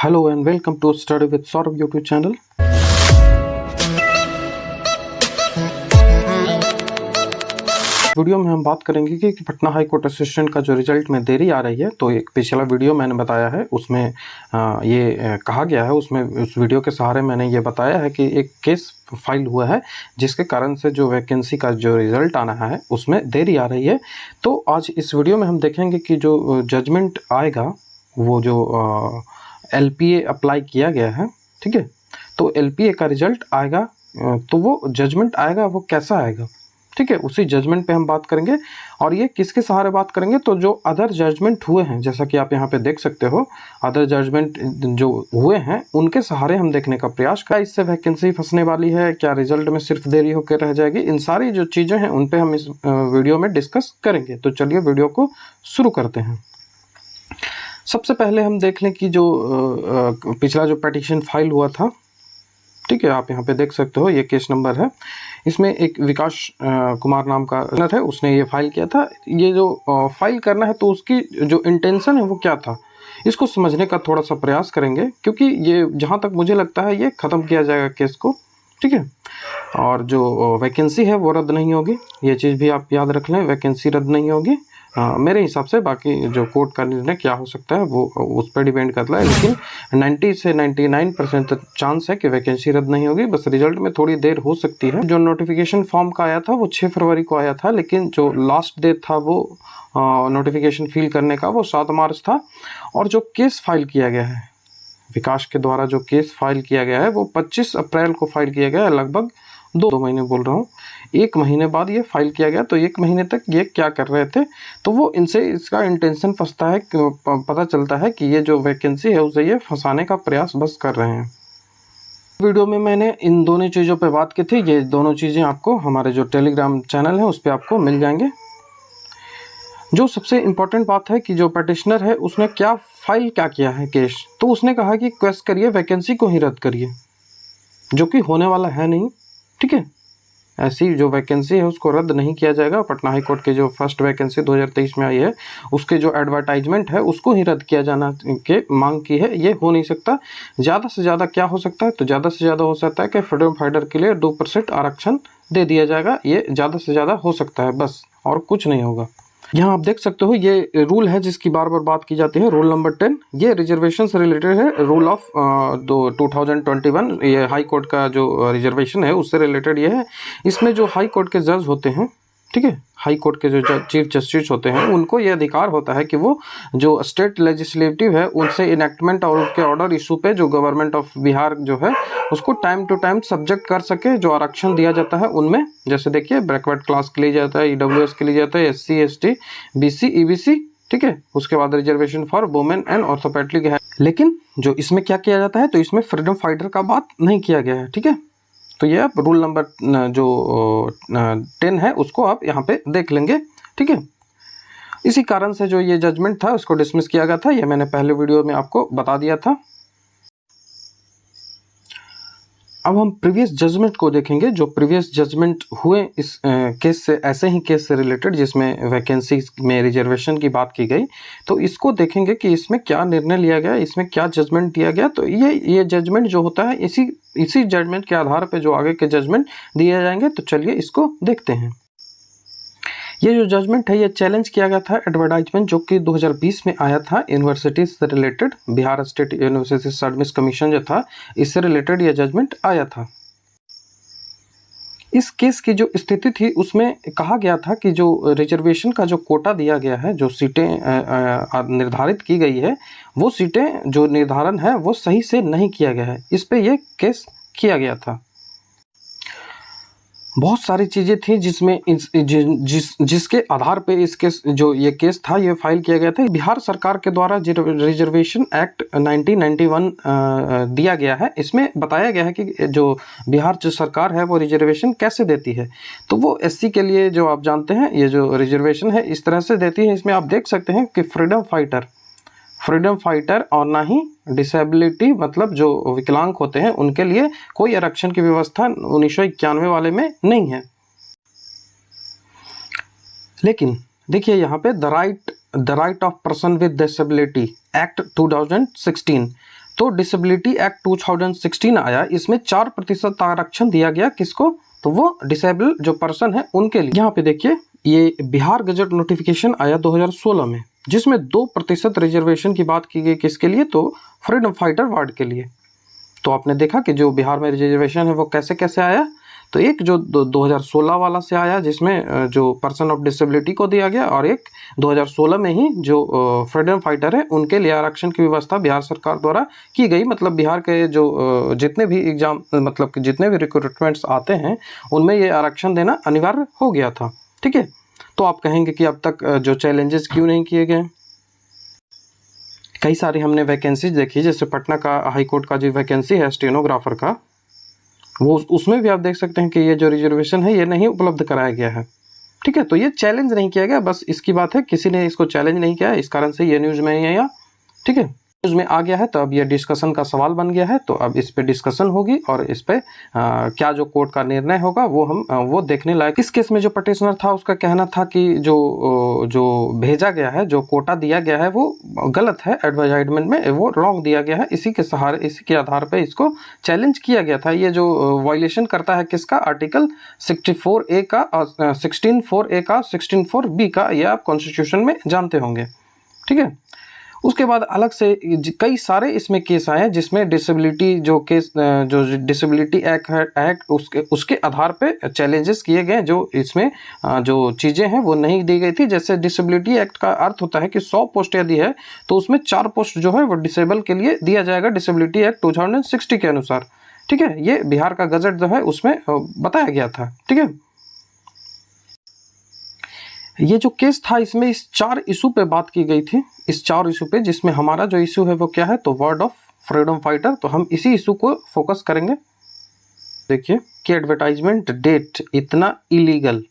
Hello and welcome to Study with Saurabh YouTube channel. Video में हम बात करेंगे कि पटना हाई कोर्ट असिस्टेंट का जो रिजल्ट में देरी आ रही है। तो एक पिछला वीडियो मैंने बताया है, उसमें ये कहा गया है, उसमें उस वीडियो के सहारे मैंने ये बताया है कि एक केस फाइल हुआ है जिसके कारण से जो वैकेंसी का जो रिज़ल्ट आना है उसमें देरी आ रही है। तो आज इस वीडियो में हम देखेंगे कि जो जजमेंट आएगा वो जो LPA अप्लाई किया गया है, ठीक है। तो LPA का रिजल्ट आएगा तो वो जजमेंट आएगा वो कैसा आएगा, ठीक है, उसी जजमेंट पे हम बात करेंगे। और ये किसके सहारे बात करेंगे, तो जो अदर जजमेंट हुए हैं, जैसा कि आप यहाँ पे देख सकते हो, अदर जजमेंट जो हुए हैं उनके सहारे हम देखने का प्रयास करें। इससे वैकेंसी फंसने वाली है क्या, रिजल्ट में सिर्फ देरी होकर रह जाएगी, इन सारी जो चीज़ें हैं उन पे हम इस वीडियो में डिस्कस करेंगे। तो चलिए वीडियो को शुरू करते हैं। सबसे पहले हम देख लें कि जो पिछला जो पिटीशन फाइल हुआ था, ठीक है, आप यहाँ पे देख सकते हो, ये केस नंबर है। इसमें एक विकास कुमार नाम का है, उसने ये फाइल किया था। ये जो फाइल करना है तो उसकी जो इंटेंशन है वो क्या था, इसको समझने का थोड़ा सा प्रयास करेंगे, क्योंकि ये जहाँ तक मुझे लगता है ये ख़त्म किया जाएगा केस को, ठीक है। और जो वैकेंसी है वो रद्द नहीं होगी, ये चीज़ भी आप याद रख लें, वैकेंसी रद्द नहीं होगी मेरे हिसाब से। बाकी जो कोर्ट का निर्णय क्या हो सकता है वो उस पर डिपेंड करता है, लेकिन 90 से 99% चांस है कि वैकेंसी रद्द नहीं होगी। बस रिजल्ट में थोड़ी देर हो सकती है। जो नोटिफिकेशन फॉर्म का आया था वो 6 फरवरी को आया था, लेकिन जो लास्ट डेट था वो नोटिफिकेशन फिल करने का वो 7 मार्च था। और जो केस फाइल किया गया है विकास के द्वारा, जो केस फाइल किया गया है वो 25 अप्रैल को फाइल किया गया है। लगभग 2 महीने बोल रहा हूँ, 1 महीने बाद ये फाइल किया गया। तो 1 महीने तक ये क्या कर रहे थे, तो वो इनसे इसका इंटेंशन फंसता है, पता चलता है कि ये जो वैकेंसी है उसे ये फंसाने का प्रयास बस कर रहे हैं। वीडियो में मैंने इन दोनों चीज़ों पे बात की थी, ये दोनों चीज़ें आपको हमारे जो टेलीग्राम चैनल है उस पर आपको मिल जाएंगे। जो सबसे इम्पोर्टेंट बात है कि जो पटिशनर है उसने क्या फाइल क्या किया है केस, तो उसने कहा कि क्वेस्ट करिए, वैकेंसी को ही रद्द करिए, जो कि होने वाला है नहीं, ठीक है। ऐसी जो वैकेंसी है उसको रद्द नहीं किया जाएगा। पटना हाई कोर्ट के जो फर्स्ट वैकेंसी 2023 में आई है उसके जो एडवर्टाइजमेंट है उसको ही रद्द किया जाना के मांग की है, ये हो नहीं सकता। ज़्यादा से ज़्यादा क्या हो सकता है, तो ज़्यादा से ज़्यादा हो सकता है कि फ्रीडम फाइटर के लिए 2% आरक्षण दे दिया जाएगा, ये ज़्यादा से ज़्यादा हो सकता है, बस, और कुछ नहीं होगा। यहाँ आप देख सकते हो ये रूल है जिसकी बार बार बात की जाती है, रूल नंबर 10। ये रिजर्वेशन से रिलेटेड है, रूल ऑफ 2021। ये हाई कोर्ट का जो रिजर्वेशन है उससे रिलेटेड ये है। इसमें जो हाई कोर्ट के जज होते हैं, ठीक है, हाई कोर्ट के जो चीफ जस्टिस होते हैं उनको ये अधिकार होता है कि वो जो स्टेट लेजिस्लेटिव है उनसे इनेक्टमेंट और उसके ऑर्डर इशू पे जो गवर्नमेंट ऑफ बिहार जो है उसको टाइम टू टाइम सब्जेक्ट कर सके। जो आरक्षण दिया जाता है उनमें, जैसे देखिए, बैकवर्ड क्लास के लिए जाता है, EWS के लिए जाता है, SC ST BC EBC, ठीक है। उसके बाद reservation for women and orthopaedic है। लेकिन जो इसमें क्या किया जाता है, तो इसमें फ्रीडम फाइटर का बात नहीं किया गया है, ठीक है। तो ये आप रूल नंबर जो 10 है उसको आप यहाँ पे देख लेंगे, ठीक है। इसी कारण से जो ये जजमेंट था उसको डिसमिस किया गया था, ये मैंने पहले वीडियो में आपको बता दिया था। अब हम प्रीवियस जजमेंट को देखेंगे। जो प्रीवियस जजमेंट हुए इस केस से, ऐसे ही केस से रिलेटेड जिसमें वैकेंसी में रिजर्वेशन की बात की गई, तो इसको देखेंगे कि इसमें क्या निर्णय लिया गया, इसमें क्या जजमेंट दिया गया। तो ये जजमेंट जो होता है इसी जजमेंट के आधार पर जो आगे के जजमेंट दिए जाएंगे। तो चलिए इसको देखते हैं। ये जो जजमेंट है ये चैलेंज किया गया था एडवर्टाइजमेंट जो कि 2020 में आया था यूनिवर्सिटी से related, Bihar state university service commission जो था, इससे रिलेटेड ये जजमेंट आया था। इस केस की जो स्थिति थी उसमें कहा गया था कि जो रिजर्वेशन का जो कोटा दिया गया है, जो सीटें निर्धारित की गई है, वो सीटें जो निर्धारण है वो सही से नहीं किया गया है। इस पे ये केस किया गया था। बहुत सारी चीज़ें थी जिसमें जिसके आधार पे इसके जो ये केस था ये फाइल किया गया था। बिहार सरकार के द्वारा रिजर्वेशन एक्ट 1991 दिया गया है। इसमें बताया गया है कि जो बिहार जो सरकार है वो रिजर्वेशन कैसे देती है। तो वो SC के लिए जो आप जानते हैं ये जो रिजर्वेशन है इस तरह से देती है। इसमें आप देख सकते हैं कि फ्रीडम फाइटर और ना ही डिसेबिलिटी, मतलब जो विकलांग होते हैं उनके लिए कोई आरक्षण की व्यवस्था 1991 वाले में नहीं है। लेकिन देखिए यहाँ पे the right of person with disability act 2016 तो डिसेबिलिटी एक्ट 2016 आया, इसमें 4% आरक्षण दिया गया किसको, तो वो डिसेबल जो पर्सन है उनके लिए। यहाँ पे देखिए ये बिहार गजट नोटिफिकेशन आया 2016 में, जिसमें 2% रिजर्वेशन की बात की गई, किसके लिए, तो फ्रीडम फाइटर वार्ड के लिए। तो आपने देखा कि जो बिहार में रिजर्वेशन है वो कैसे कैसे आया, तो एक जो 2016 वाला से आया जिसमें जो पर्सन ऑफ डिसेबिलिटी को दिया गया, और एक 2016 में ही जो फ्रीडम फाइटर है उनके लिए आरक्षण की व्यवस्था बिहार सरकार द्वारा की गई। मतलब बिहार के जो जितने भी एग्जाम, मतलब कि जितने भी रिक्रूटमेंट्स आते हैं उनमें ये आरक्षण देना अनिवार्य हो गया था। ठीक है, तो आप कहेंगे कि अब तक जो चैलेंजेस क्यों नहीं किए गए। कई सारी हमने वैकेंसीज देखी, जैसे पटना का हाई कोर्ट का जो वैकेंसी है स्टेनोग्राफर का, वो उसमें भी आप देख सकते हैं कि ये जो रिजर्वेशन है ये नहीं उपलब्ध कराया गया है। ठीक है, तो ये चैलेंज नहीं किया गया, बस इसकी बात है, किसी ने इसको चैलेंज नहीं किया, इस कारण से ये न्यूज़ में नहीं आया। ठीक है, न्यूज़ में आ गया है तो अब ये डिस्कशन का सवाल बन गया है, तो अब इस पे डिस्कशन होगी और इस पे क्या जो कोर्ट का निर्णय होगा वो हम वो देखने लायक। इस केस में जो पटिशनर था उसका कहना था कि जो भेजा गया है, जो कोटा दिया गया है वो गलत है, एडवर्टाइजमेंट में वो रॉन्ग दिया गया है, इसी के सहारे, इसी के आधार पर इसको चैलेंज किया गया था। ये जो वायलेशन करता है किसका, आर्टिकल 64A का, 16(4)A का, 16(4)B का, ये आप कॉन्स्टिट्यूशन में जानते होंगे। ठीक है, उसके बाद अलग से कई सारे इसमें केस आए हैं जिसमें डिसेबिलिटी जो केस, जो डिसेबिलिटी एक्ट उसके आधार पे चैलेंजेस किए गए, जो इसमें जो चीज़ें हैं वो नहीं दी गई थी। जैसे डिसेबिलिटी एक्ट का अर्थ होता है कि 100 पोस्ट यदि है तो उसमें 4 पोस्ट जो है वो डिसेबल के लिए दिया जाएगा, डिसेबिलिटी एक्ट 2060 के अनुसार। ठीक है, ये बिहार का गजट जो है उसमें बताया गया था। ठीक है, ये जो केस था इसमें इस 4 इशू पे बात की गई थी, इस 4 इशू पे, जिसमें हमारा जो इशू है वो क्या है, तो वर्ड ऑफ फ्रीडम फाइटर। तो हम इसी इशू को फोकस करेंगे। देखिए कि एडवर्टाइजमेंट डेट इतना illegal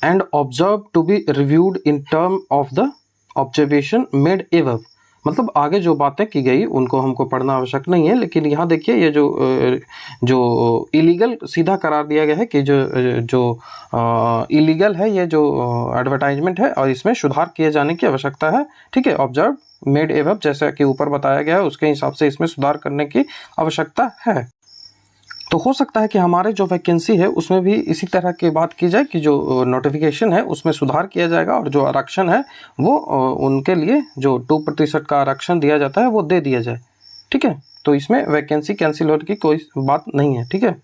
and observe to be reviewed in term of the observation made above. मतलब आगे जो बातें की गई उनको हमको पढ़ना आवश्यक नहीं है, लेकिन यहाँ देखिए ये जो इलीगल सीधा करार दिया गया है कि जो इलीगल है ये जो एडवर्टाइजमेंट है, और इसमें सुधार किए जाने की आवश्यकता है। ठीक है, ऑब्जर्व मेड एबव जैसा कि ऊपर बताया गया है उसके हिसाब से इसमें सुधार करने की आवश्यकता है। तो हो सकता है कि हमारे जो वैकेंसी है उसमें भी इसी तरह की बात की जाए कि जो नोटिफिकेशन है उसमें सुधार किया जाएगा, और जो आरक्षण है वो उनके लिए जो 2% का आरक्षण दिया जाता है वो दे दिया जाए। ठीक है, तो इसमें वैकेंसी कैंसिल होने की कोई बात नहीं है। ठीक है,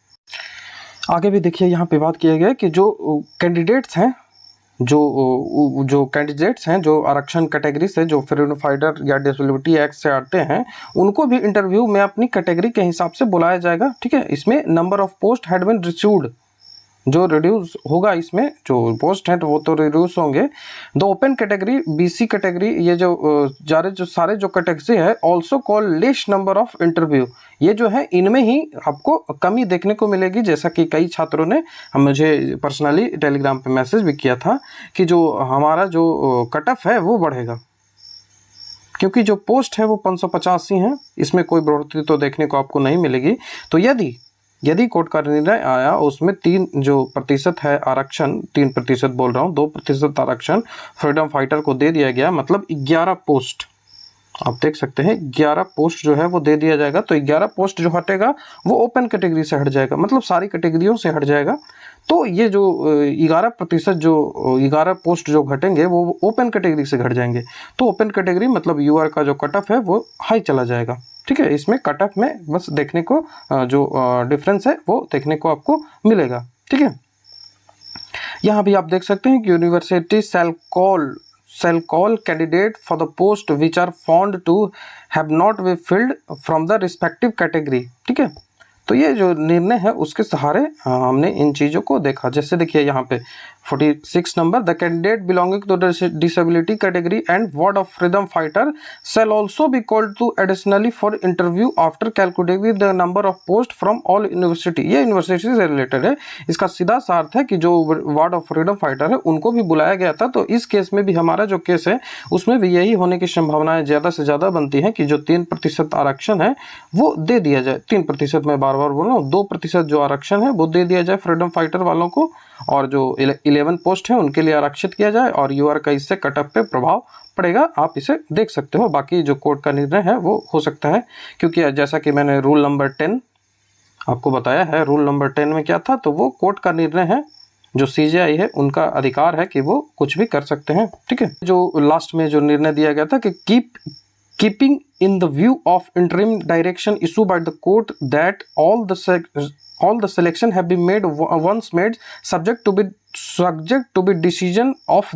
आगे भी देखिए यहाँ पे बात किया गया है कि जो कैंडिडेट्स हैं, जो कैंडिडेट्स हैं जो आरक्षण कैटेगरी से, जो फ्रीडम फाइटर या डिसेबिलिटी एक्ट से आते हैं, उनको भी इंटरव्यू में अपनी कैटेगरी के हिसाब से बुलाया जाएगा। ठीक है, इसमें number of post had been reduced जो रिड्यूस होगा, इसमें जो पोस्ट हैं तो वो तो रिड्यूस होंगे। The open category, BC category, ये जो सारे जो कैटेगरी है, also call less number of interview, ये जो है इनमें ही आपको कमी देखने को मिलेगी। जैसा कि कई छात्रों ने मुझे पर्सनली टेलीग्राम पे मैसेज भी किया था कि जो हमारा जो कट ऑफ है वो बढ़ेगा, क्योंकि जो पोस्ट है वो 585 है, इसमें कोई बढ़ोतरी तो देखने को आपको नहीं मिलेगी। तो यदि कोर्ट का निर्णय आया उसमें 3% है आरक्षण, 3% बोल रहा हूँ, 2% आरक्षण फ्रीडम फाइटर को दे दिया गया, मतलब 11 पोस्ट आप देख सकते हैं, 11 पोस्ट जो है वो दे दिया जाएगा। तो 11 पोस्ट जो हटेगा वो ओपन कैटेगरी से हट जाएगा, मतलब सारी कैटेगरियों से हट जाएगा। तो ये जो 11% जो 11 पोस्ट जो घटेंगे वो ओपन कैटेगरी से घट जाएंगे। तो ओपन कैटेगरी मतलब यूआर का जो कट ऑफ है वो हाई चला जाएगा। ठीक है, इसमें कट ऑफ में बस देखने को जो डिफरेंस है वो देखने को आपको मिलेगा। ठीक है, यहाँ भी आप देख सकते हैं कि university shall call candidate for the post which are found to have not been filled from the respective category। ठीक है, तो ये जो निर्णय है उसके सहारे हमने इन चीज़ों को देखा। जैसे देखिए यहाँ पे 46 number, the candidate belonging to disability category and ward of freedom fighter shall also be called to additionally for interview after calculating the number of post from all university। ये यूनिवर्सिटी से रिलेटेड है, इसका सीधा सा अर्थ है कि जो ward of freedom fighter है उनको भी बुलाया गया था। तो इस केस में भी हमारा जो केस है उसमें भी यही होने की संभावनाएं ज़्यादा से ज़्यादा बनती हैं कि जो 3% आरक्षण है वो दे दिया जाए। 3% मैं बार बार बोल रहा हूँ, 2% जो आरक्षण है वो दे दिया जाए फ्रीडम फाइटर वालों को, और जो 11 पोस्ट हैं उनके लिए आरक्षित किया जाए और यूआर का इससे कट ऑफ पे प्रभाव पड़ेगा। आप इसे देख सकते हो। बाकी जो कोर्ट का निर्णय है वो हो सकता है, क्योंकि जैसा कि मैंने रूल नंबर 10 आपको बताया है, रूल नंबर 10 में क्या था, तो वो कोर्ट का निर्णय है। जो सीजेआई है उनका अधिकार है कि वो कुछ भी कर सकते हैं, ठीक है। जो लास्ट में जो निर्णय दिया गया था कि keeping in the view of interim direction issue by the court that all the selection have been made once made subject to be decision of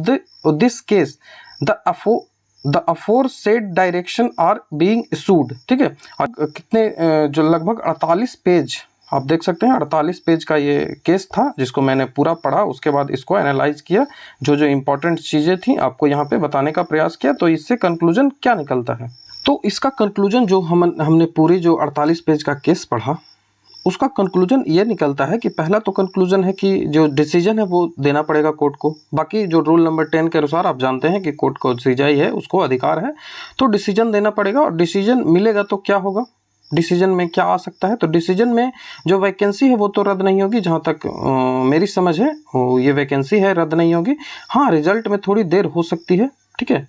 this case the aforesaid direction are being issued, ठीक है। और कितने जो लगभग 48 page आप देख सकते हैं, 48 पेज का ये केस था जिसको मैंने पूरा पढ़ा, उसके बाद इसको एनालाइज किया, जो इम्पोर्टेंट चीज़ें थी आपको यहाँ पे बताने का प्रयास किया। तो इससे कंक्लूजन क्या निकलता है, तो इसका कंक्लूजन जो हमने पूरी जो 48 पेज का केस पढ़ा उसका कंक्लूजन ये निकलता है कि पहला तो कंक्लूजन है कि जो डिसीजन है वो देना पड़ेगा कोर्ट को। बाकी जो रूल नंबर 10 के अनुसार आप जानते हैं कि कोर्ट को सीजेआई है उसको अधिकार है, तो डिसीजन देना पड़ेगा। और डिसीजन मिलेगा तो क्या होगा, डिसीजन में क्या आ सकता है, तो डिसीजन में जो वैकेंसी है वो तो रद्द नहीं होगी, जहाँ तक मेरी समझ है ये वैकेंसी है रद्द नहीं होगी। हाँ, रिजल्ट में थोड़ी देर हो सकती है, ठीक है,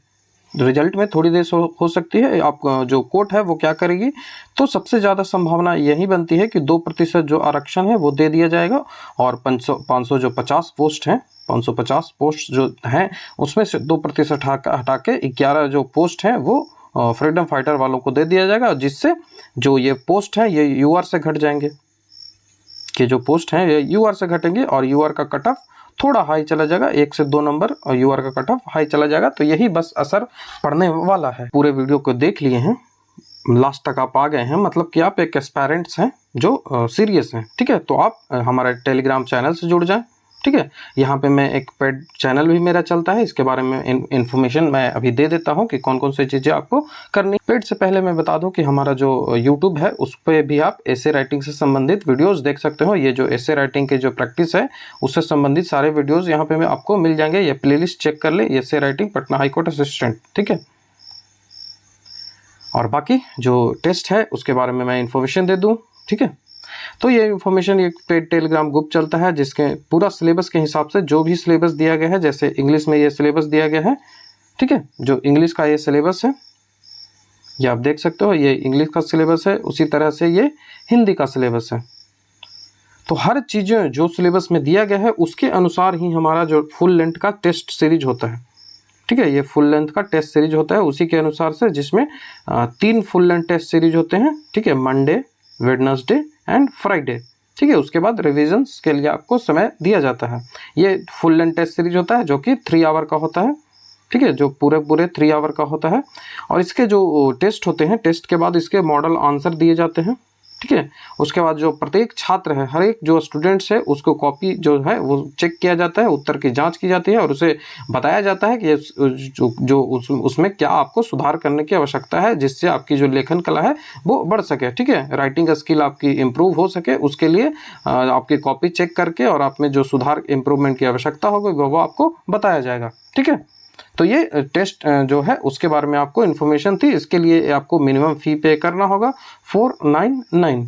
रिजल्ट में थोड़ी देर हो सकती है। आप जो कोर्ट है वो क्या करेगी, तो सबसे ज़्यादा संभावना यही बनती है कि 2% जो आरक्षण है वो दे दिया जाएगा और 500 जो 50 पोस्ट हैं, 550 पोस्ट जो हैं उसमें से 2% हटा के 11 जो पोस्ट हैं वो फ्रीडम फाइटर वालों को दे दिया जाएगा, जिससे जो ये पोस्ट है ये यूआर से घट जाएंगे, कि जो पोस्ट हैं ये यूआर से घटेंगे और यूआर का कट ऑफ थोड़ा हाई चला जाएगा, 1 से 2 नंबर और यूआर का कट ऑफ हाई चला जाएगा। तो यही बस असर पड़ने वाला है। पूरे वीडियो को देख लिए हैं, लास्ट तक आप आ गए हैं, मतलब कि आप एक एस्पायरेंट्स हैं जो सीरियस हैं, ठीक है। तो आप हमारे टेलीग्राम चैनल से जुड़ जाएं, ठीक है। यहाँ पे मैं एक पेड चैनल भी मेरा चलता है, इसके बारे में इन्फॉर्मेशन मैं अभी दे देता हूँ कि कौन कौन सी चीज़ें आपको करनी। पेड से पहले मैं बता दूँ कि हमारा जो यूट्यूब है उस पर भी आप एसे राइटिंग से संबंधित वीडियोस देख सकते हो। ये जो एसे राइटिंग की जो प्रैक्टिस है उससे संबंधित सारे वीडियोज़ यहाँ पे आपको मिल जाएंगे। ये प्लेलिस्ट चेक कर ले, essay writing Patna high court assistant, ठीक है। और बाकी जो टेस्ट है उसके बारे में मैं इन्फॉर्मेशन दे दूँ, ठीक है। तो ये इन्फॉर्मेशन एक पेड टेलीग्राम ग्रुप चलता है जिसके पूरा सिलेबस के हिसाब से जो भी सिलेबस दिया गया है, जैसे इंग्लिश में ये सिलेबस दिया गया है, ठीक है, जो इंग्लिश का ये सिलेबस है ये आप देख सकते हो, ये इंग्लिश का सिलेबस है, उसी तरह से ये हिंदी का सिलेबस है। तो हर चीज़ें जो सिलेबस में दिया गया है उसके अनुसार ही हमारा जो फुल लेंथ का टेस्ट सीरीज होता है, ठीक है। ये फुल लेंथ का टेस्ट सीरीज होता है उसी के अनुसार से, जिसमें 3 फुल लेंथ टेस्ट सीरीज होते हैं, ठीक है, मंडे, वेडनेसडे एंड फ्राइडे, ठीक है। उसके बाद रिविजन्स के लिए आपको समय दिया जाता है। ये फुल लेंथ टेस्ट सीरीज होता है जो कि 3 आवर का होता है, ठीक है, जो पूरे 3 आवर का होता है। और इसके जो टेस्ट होते हैं, टेस्ट के बाद इसके मॉडल आंसर दिए जाते हैं, ठीक है। उसके बाद जो प्रत्येक छात्र है, हर एक जो स्टूडेंट्स है उसको कॉपी जो है वो चेक किया जाता है, उत्तर की जांच की जाती है और उसे बताया जाता है कि उसमें क्या आपको सुधार करने की आवश्यकता है, जिससे आपकी जो लेखन कला है वो बढ़ सके, ठीक है, राइटिंग स्किल आपकी इम्प्रूव हो सके। उसके लिए आपकी कॉपी चेक करके और आप में जो सुधार इम्प्रूवमेंट की आवश्यकता होगी वो आपको बताया जाएगा, ठीक है। तो ये टेस्ट जो है उसके बारे में आपको इन्फॉर्मेशन थी। इसके लिए आपको मिनिमम फ़ी पे करना होगा 499,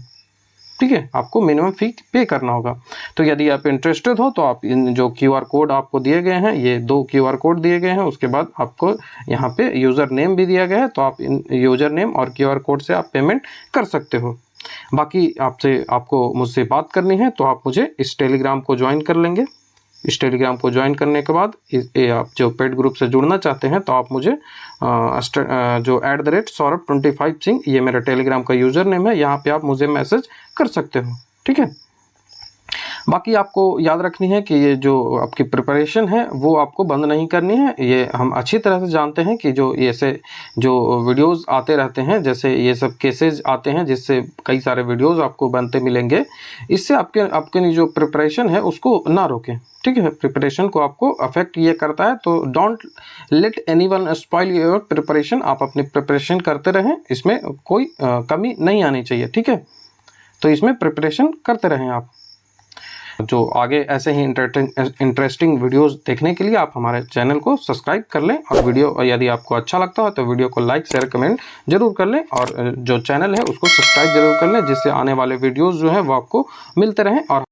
ठीक है, आपको मिनिमम फ़ी पे करना होगा। तो यदि आप इंटरेस्टेड हो तो आप इन जो QR कोड आपको दिए गए हैं, ये 2 QR कोड दिए गए हैं, उसके बाद आपको यहाँ पे यूज़र नेम भी दिया गया है, तो आप इन यूज़र नेम और QR कोड से आप पेमेंट कर सकते हो। बाकी आपको मुझसे बात करनी है तो आप मुझे इस टेलीग्राम को ज्वाइन कर लेंगे। इस टेलीग्राम को ज्वाइन करने के बाद आप जो पेड ग्रुप से जुड़ना चाहते हैं तो आप मुझे जो @saurabh25 सिंह ये मेरा टेलीग्राम का यूज़र नेम है, यहाँ पे आप मुझे मैसेज कर सकते हो, ठीक है। बाकी आपको याद रखनी है कि ये जो आपकी प्रिपरेशन है वो आपको बंद नहीं करनी है। ये हम अच्छी तरह से जानते हैं कि जो ऐसे जो वीडियोस आते रहते हैं, जैसे ये सब केसेस आते हैं जिससे कई सारे वीडियोस आपको बनते मिलेंगे, इससे आपके जो प्रिपरेशन है उसको ना रोकें, ठीक है। प्रिपरेशन को आपको अफेक्ट ये करता है, तो don't let anyone spoil your preparation. आप अपनी प्रिपरेशन करते रहें, इसमें कोई कमी नहीं आनी चाहिए, ठीक है। तो इसमें प्रिपरेशन करते रहें आप। जो आगे ऐसे ही इंटरेस्टिंग वीडियोस देखने के लिए आप हमारे चैनल को सब्सक्राइब कर लें, और वीडियो यदि आपको अच्छा लगता हो तो वीडियो को लाइक शेयर कमेंट जरूर कर लें, और जो चैनल है उसको सब्सक्राइब जरूर कर लें, जिससे आने वाले वीडियोस जो हैं वो आपको मिलते रहें। और